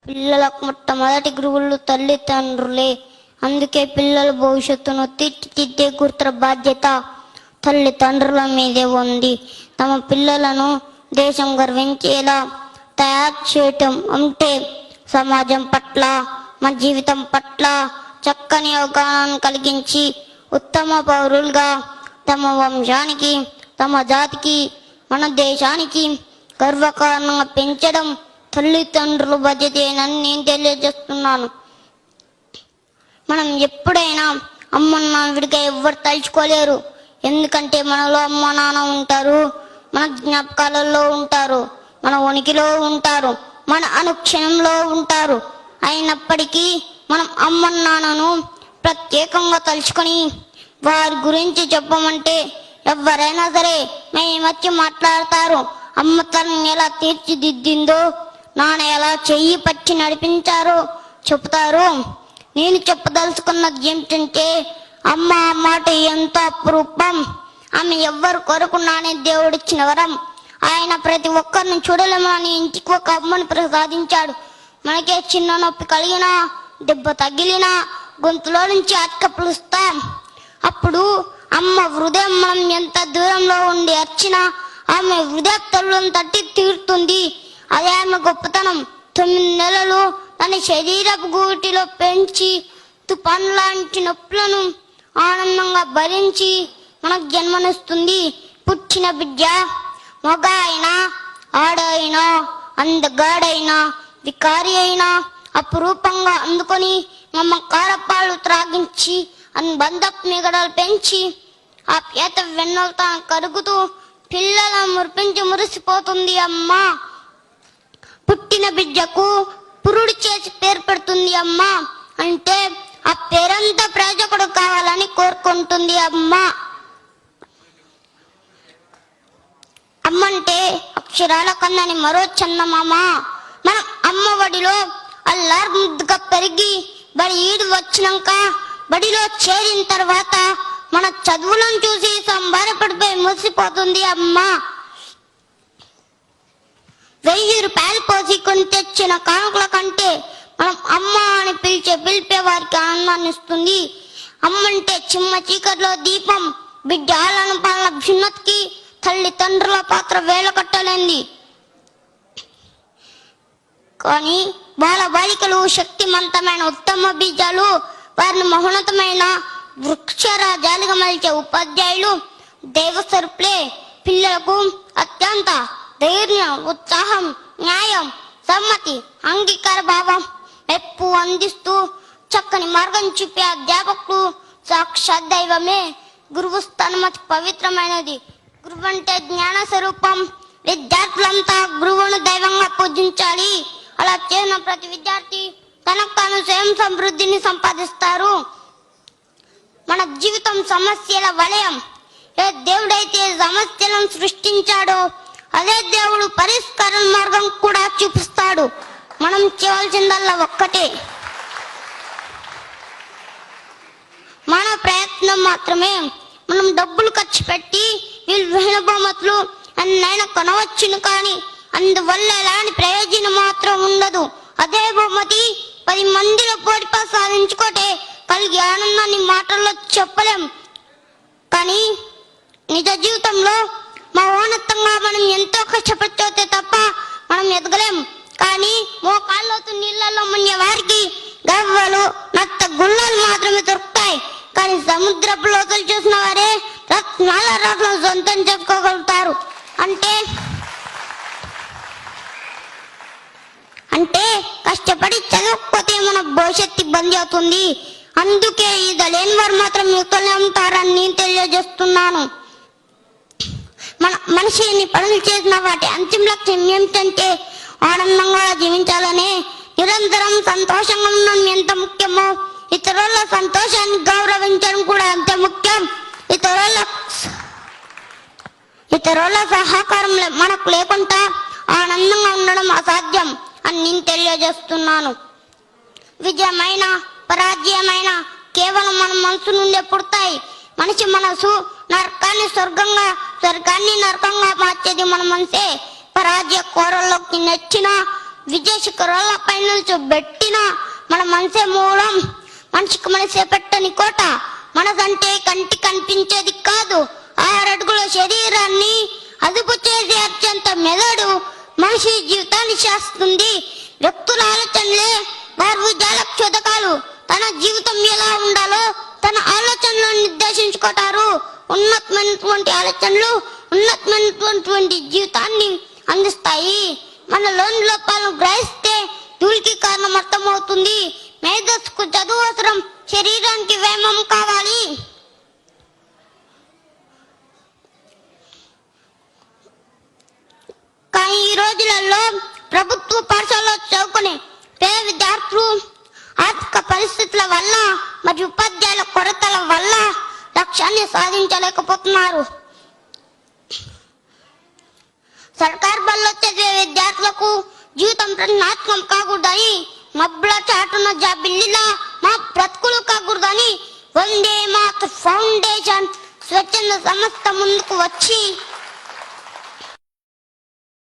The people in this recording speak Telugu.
పిల్లలకు మొట్టమొదటి గురువులు తల్లిదండ్రులే. అందుకే పిల్లల భవిష్యత్తును తీర్చిదిద్దే గురుతర బాధ్యత తల్లిదండ్రుల మీదే ఉంది. తమ పిల్లలను దేశం గర్వించేలా తయారు చేయటం అంటే సమాజం పట్ల, మన జీవితం పట్ల చక్కని అవగాహన కలిగించి ఉత్తమ పౌరులుగా తమ వంశానికి, తమ జాతికి, మన దేశానికి గర్వకారణంగా పెంచడం తల్లిదండ్రుల బాధ్యతేనని నేను తెలియజేస్తున్నాను. మనం ఎప్పుడైనా అమ్మ నాన్న విడిగా ఎవ్వరు తలుచుకోలేరు. ఎందుకంటే మనలో అమ్మ నాన్న ఉంటారు, మన జ్ఞాపకాలలో ఉంటారు, మన ఉనికిలో ఉంటారు, మన అనుక్షణంలో ఉంటారు. అయినప్పటికీ మనం అమ్మ నాన్నను ప్రత్యేకంగా తలుచుకొని వారి గురించి చెప్పమంటే ఎవరైనా సరే మేమొచ్చి మాట్లాడతారు. అమ్మ తనని ఎలా తీర్చిదిద్దిందో, నాన్న ఎలా చెయ్యి పట్టి నడిపించారో చెప్తారు. నేను చెప్పదలుచుకున్నది ఏమిటంటే అమ్మ మాట ఎంత అపురూపం. ఆమె ఎవ్వరు కొరకు నానే దేవుడిచ్చిన వరం. ఆయన ప్రతి ఒక్కరిని చూడలేమని ఇంటికి ఒక అమ్మను ప్రసాదించాడు. మనకే చిన్న నొప్పి కలిగినా, దెబ్బ తగిలినా గొంతులో నుంచి అక్క పిలుస్తాం. అప్పుడు అమ్మ హృదయం మనం ఎంత దూరంలో ఉండి అర్చినా ఆమె హృదయ తల్లులను తట్టి తీరుతుంది. అదే ఆమె గొప్పతనం. 9 నెలలు తన శరీరపు గూటిలో పెంచి తుఫాన్ లాంటి నొప్పులను ఆనందంగా భరించి మనకు జన్మనిస్తుంది. పుట్టిన బిడ్డ మగ అయినా, ఆడ అయినా, అందగాడైనా, వికారి అయినా అపురూపంగా అందుకొని మమకారపాలు త్రాగించి అనుబంధపు మిగడలు పెంచి ఆ పేత వెన్నెలు తాను కరుగుతూ పిల్లలను మురిపించి మురిసిపోతుంది అమ్మ. పుట్టిన బిడ్డకు పురుడు చేసి పేరు పెడుతుంది అమ్మ. అంటే ఆ పేరంతా ప్రయోజకుడు కావాలని కోరుకుంటుంది అమ్మ. అమ్మంటే అక్షరాల కందని మరో చందమామ. మనం అమ్మ ఒడిలో అల్లారు ముద్దుగా పెరిగి బడి ఈడు వచ్చినాక బడిలో చేరిన తర్వాత మన చదువులను చూసి సంబరపడిపోయి మురిసిపోతుంది అమ్మ. 1000 రూపాయలు పోసి కొని తెచ్చిన కానుకల కంటే మనం అమ్మ అని పిలిపే వారికి ఆనందాన్ని ఇస్తుంది. అమ్మంటే చిమ్మ చీకట్లో దీపం. బిడ్డ ఆలన పాలన భిన్నతికి తల్లిదండ్రుల పాత్ర వేల కట్టలేంది. కానీ బాలబాలికలు శక్తివంతమైన ఉత్తమ బీజాలు. వారిని మహోన్నతమైన వృక్షరాజాలుగా మలిచే ఉపాధ్యాయులు దైవస్వరూపులే. పిల్లలకు అత్యంత ధైర్యం, ఉత్సాహం, న్యాయం, సమ్మతి, అంగీకార భావం, మెప్పు అందిస్తూ చక్కని మార్గం చూపే అధ్యాపకులు సాక్షాత్ దైవమే. గురువు స్థానం అతి పవిత్రమైనది. గురువు అంటే జ్ఞాన స్వరూపం. విద్యార్థులంతా గురువును దైవంగా పూజించాలి. అలా చేసిన ప్రతి విద్యార్థి తనకు తాను స్వయం సమృద్ధిని సంపాదిస్తారు. మన జీవితం సమస్యల వలయం. ఏ దేవుడైతే సమస్యలను సృష్టించాడో అదే దేవుడు పరిష్కార మార్గం కూడా చూపిస్తాడు. మనం చేయవలసిందల్లా ఒక్కటే, మన ప్రయత్నం మాత్రమే. మనం డబ్బులు ఖర్చు పెట్టి విలువైన బహుమతులు అన్నైనా కొనవచ్చును, కానీ అందువల్ల ఎలాంటి ప్రయోజనం మాత్రం ఉండదు. అదే బహుమతి 10 మందిలో పోటీ సాధించుకోటే కలిగే ఆనందాన్ని మాటల్లో చెప్పలేం. కానీ నిజ జీవితంలో మహోన్నతంగా మనం ఎంతో కష్టపడితే తప్ప మనం ఎదగలేం. కానీ మోకాళ్ళతో నీళ్ళల్లో మునిగే వారికి గవ్వలు, నత్త గుళ్ళలు మాత్రమే దొరుకుతాయి. కానీ సముద్రపు లోతులు చూసిన వారే రత్నాల రాట్లను సొంతం చేసుకోగలుగుతారు. అంటే కష్టపడి చదవకపోతే మన భవిష్యత్తు ఇబ్బంది అవుతుంది. అందుకే ఇది లేని వారు మాత్రం యువతలే ఉంటారని నేను తెలియజేస్తున్నాను. మనిషిని పనులు చేసిన వాటి అంతిమ లక్ష్యం ఏమిటంటే ఆనందంగా జీవించాలని. నిరంతరం సంతోషంగా ఉండడం ఎంత ముఖ్యమో ఇతరుల సంతోషాన్ని గౌరవించడం కూడా అంతే ముఖ్యం. ఇతరుల సహకారం మనకు లేకుండా ఆనందంగా ఉండడం అసాధ్యం అని నేను తెలియజేస్తున్నాను. విజయమైన పరాజయమైన కేవలం మన మనసు నుండే పుడతాయి. మనిషి మనసు నరకాన్ని స్వర్గంగా, స్వర్గాన్ని నరకంగా మార్చేది మన మనసే. పరాజయ కోరల్లోకి నెచ్చిన విజయశిఖరాల పైన పెట్టిన మన మనసే మూలం, మనిషికి మనసే పెట్టని కోట. మనదంటే కంటి కనిపించేది కాదు, 6 అడుగుల శరీరాన్ని అదుపు చేసే అత్యంత మెదడు మనిషి జీవితాన్ని శాస్తుంది. వ్యక్తుల ఆలోచనలే భార్భుజాల క్షోధకాలు. తన జీవితం ఎలా ఉండాలో తన ఆలోచనలను నిర్దేశించుకుంటారు. ఉన్నతమైనటువంటి ఆలోచనలు ఉన్నతమైనటువంటి జీవితాన్ని అందిస్తాయి. మనలోని లోపాలను గ్రహిస్తే ధూళికి కారణం అర్థమవుతుంది. మేధస్సుకు చదువు అవసరం, శరీరానికి వ్యాయామం కావాలి. కానీ ఈ రోజులలో ప్రభుత్వ పాఠశాలలో చదువుకునే పేద విద్యార్థులు ఆర్థిక పరిస్థితుల వల్ల మరియు ఉపాధ్యాయుల కొరతల వల్ల లక్ష్యాన్ని సాధించలేకపోతున్నారు. సర్కార్ బల్లో చదివే విద్యార్థులకు జీవితం ప్రశ్నాత్మకం కాకూడదని, మబ్బుల చాటున జాబిల్లిలా మా బ్రతుకులు కాకూడదని వందే మాతృ ఫౌండేషన్ స్వచ్ఛంద సంస్థ ముందుకు వచ్చి